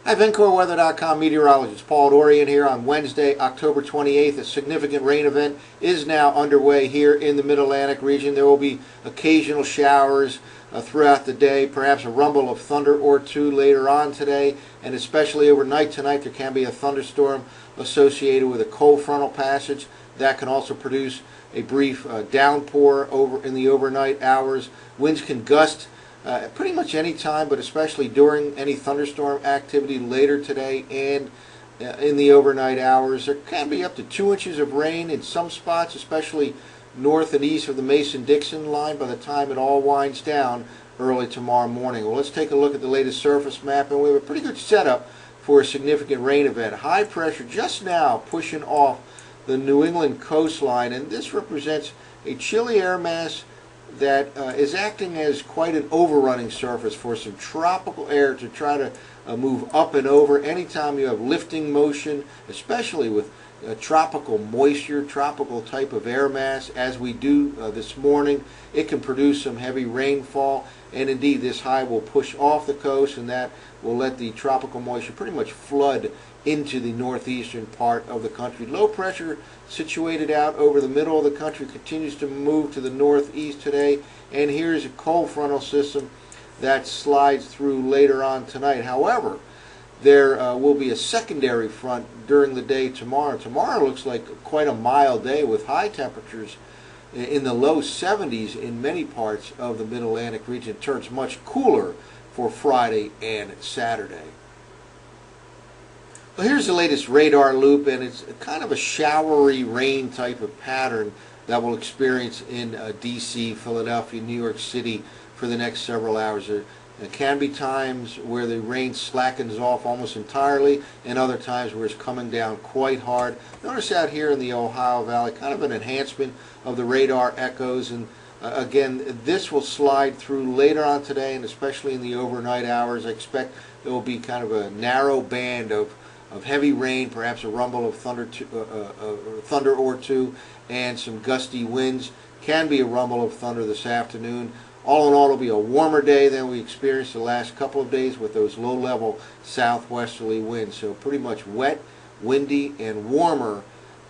Hi, VencoreWeather.com meteorologist Paul Dorian here on Wednesday, October 28th. A significant rain event is now underway here in the Mid-Atlantic region. There will be occasional showers throughout the day, perhaps a rumble of thunder or two later on today, and especially overnight tonight there can be a thunderstorm associated with a cold frontal passage. That can also produce a brief downpour over in the overnight hours. Winds can gust pretty much any time, but especially during any thunderstorm activity later today and in the overnight hours. There can be up to 2 inches of rain in some spots, especially north and east of the Mason-Dixon line by the time it all winds down early tomorrow morning. Well, let's take a look at the latest surface map, and we have a pretty good setup for a significant rain event. High pressure just now pushing off the New England coastline, and this represents a chilly air mass that is acting as quite an overrunning surface for some tropical air to try to move up and over. Anytime you have lifting motion, especially with tropical moisture, tropical type of air mass, as we do this morning, it can produce some heavy rainfall, and indeed this high will push off the coast, and that will let the tropical moisture pretty much flood into the northeastern part of the country. Low pressure situated out over the middle of the country continues to move to the northeast today, and here's a cold frontal system that slides through later on tonight. However, there will be a secondary front during the day tomorrow. Tomorrow looks like quite a mild day with high temperatures in the low 70s in many parts of the Mid-Atlantic region. It turns much cooler for Friday and Saturday. Well, here's the latest radar loop, and it's kind of a showery rain type of pattern that we'll experience in D.C., Philadelphia, New York City for the next several hours. There can be times where the rain slackens off almost entirely, and other times where it's coming down quite hard. Notice out here in the Ohio Valley, kind of an enhancement of the radar echoes, and again, this will slide through later on today, and especially in the overnight hours. I expect there will be kind of a narrow band of heavy rain, perhaps a rumble of thunder or two, and some gusty winds. Can be a rumble of thunder this afternoon. All in all, it'll be a warmer day than we experienced the last couple of days with those low-level southwesterly winds. So pretty much wet, windy, and warmer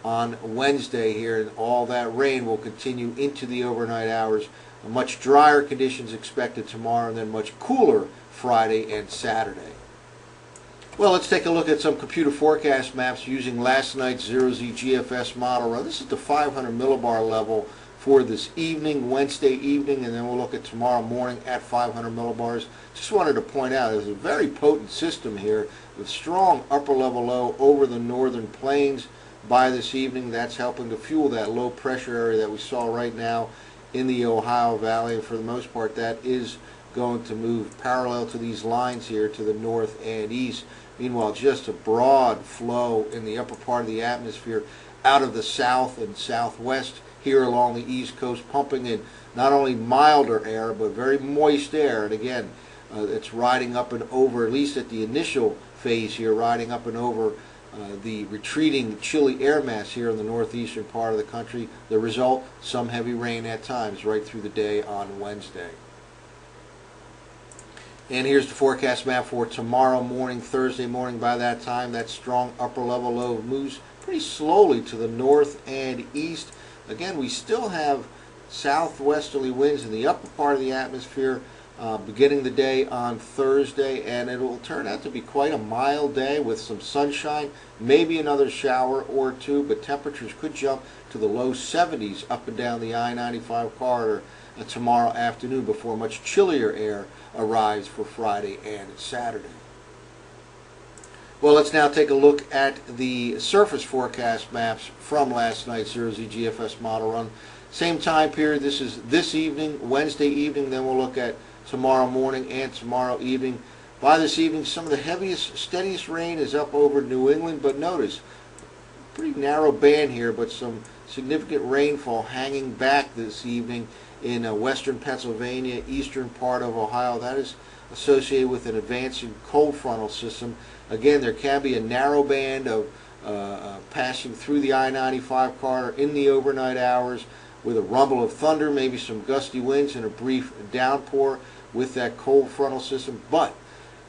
on Wednesday here, and all that rain will continue into the overnight hours. Much drier conditions expected tomorrow, and then much cooler Friday and Saturday. Well, let's take a look at some computer forecast maps using last night's 0Z GFS model run. This is the 500 millibar level for this evening, Wednesday evening, and then we'll look at tomorrow morning at 500 millibars. Just wanted to point out there's a very potent system here with strong upper level low over the northern plains by this evening. That's helping to fuel that low pressure area that we saw right now in the Ohio Valley, and for the most part that is going to move parallel to these lines here to the north and east. Meanwhile, just a broad flow in the upper part of the atmosphere out of the south and southwest here along the east coast, pumping in not only milder air but very moist air. And again, it's riding up and over, at least at the initial phase here, riding up and over the retreating chilly air mass here in the northeastern part of the country. The result, some heavy rain at times right through the day on Wednesday. And here's the forecast map for tomorrow morning, Thursday morning. By that time, that strong upper level low moves pretty slowly to the north and east. Again, we still have southwesterly winds in the upper part of the atmosphere beginning the day on Thursday, and it will turn out to be quite a mild day with some sunshine, maybe another shower or two, but temperatures could jump to the low 70s up and down the I-95 corridor tomorrow afternoon before much chillier air arrives for Friday and Saturday. Well, let's now take a look at the surface forecast maps from last night's 0Z GFS model run. Same time period. This is this evening, Wednesday evening. Then we'll look at tomorrow morning and tomorrow evening. By this evening, some of the heaviest, steadiest rain is up over New England, but notice, pretty narrow band here, but some significant rainfall hanging back this evening in western Pennsylvania, eastern part of Ohio. That is associated with an advancing cold frontal system. Again, there can be a narrow band of passing through the I-95 corridor in the overnight hours with a rumble of thunder, maybe some gusty winds, and a brief downpour with that cold frontal system. But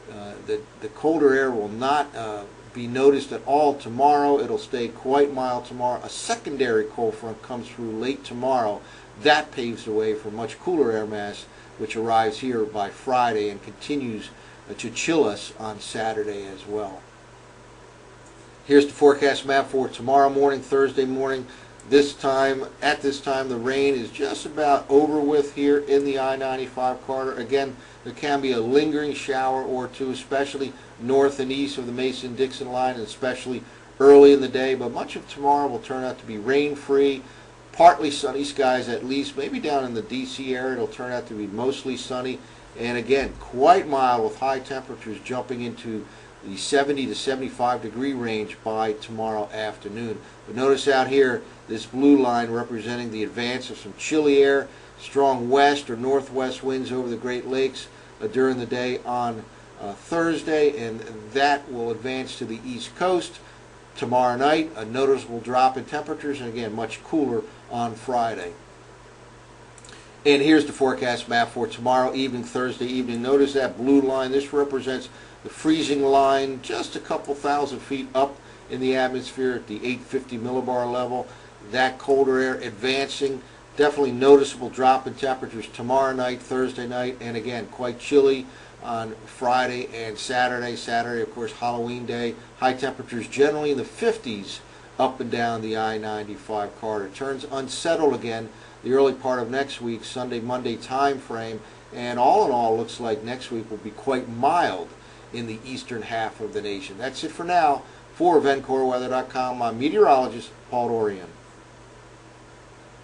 The colder air will not be noticed at all tomorrow. It'll stay quite mild tomorrow. A secondary cold front comes through late tomorrow. That paves the way for much cooler air mass, which arrives here by Friday and continues to chill us on Saturday as well. Here's the forecast map for tomorrow morning, Thursday morning. At this time, the rain is just about over with here in the I-95 corridor. Again, there can be a lingering shower or two, especially north and east of the Mason-Dixon line, and especially early in the day. But much of tomorrow will turn out to be rain-free, partly sunny skies at least. Maybe down in the D.C. area, it'll turn out to be mostly sunny. And again, quite mild with high temperatures jumping into the 70 to 75 degree range by tomorrow afternoon. But notice out here, this blue line representing the advance of some chilly air, strong west or northwest winds over the Great Lakes during the day on Thursday, and that will advance to the east coast tomorrow night. A noticeable drop in temperatures, and again, much cooler on Friday. And here's the forecast map for tomorrow evening, Thursday evening. Notice that blue line. This represents the freezing line just a couple thousand feet up in the atmosphere at the 850 millibar level. That colder air advancing. Definitely noticeable drop in temperatures tomorrow night, Thursday night, and again, quite chilly on Friday and Saturday. Saturday, of course, Halloween day. High temperatures generally in the 50s up and down the I-95 corridor. Turns unsettled again the early part of next week, Sunday, Monday time frame, and all in all, looks like next week will be quite mild in the eastern half of the nation. That's it for now. For VencoreWeather.com, I'm meteorologist Paul Dorian.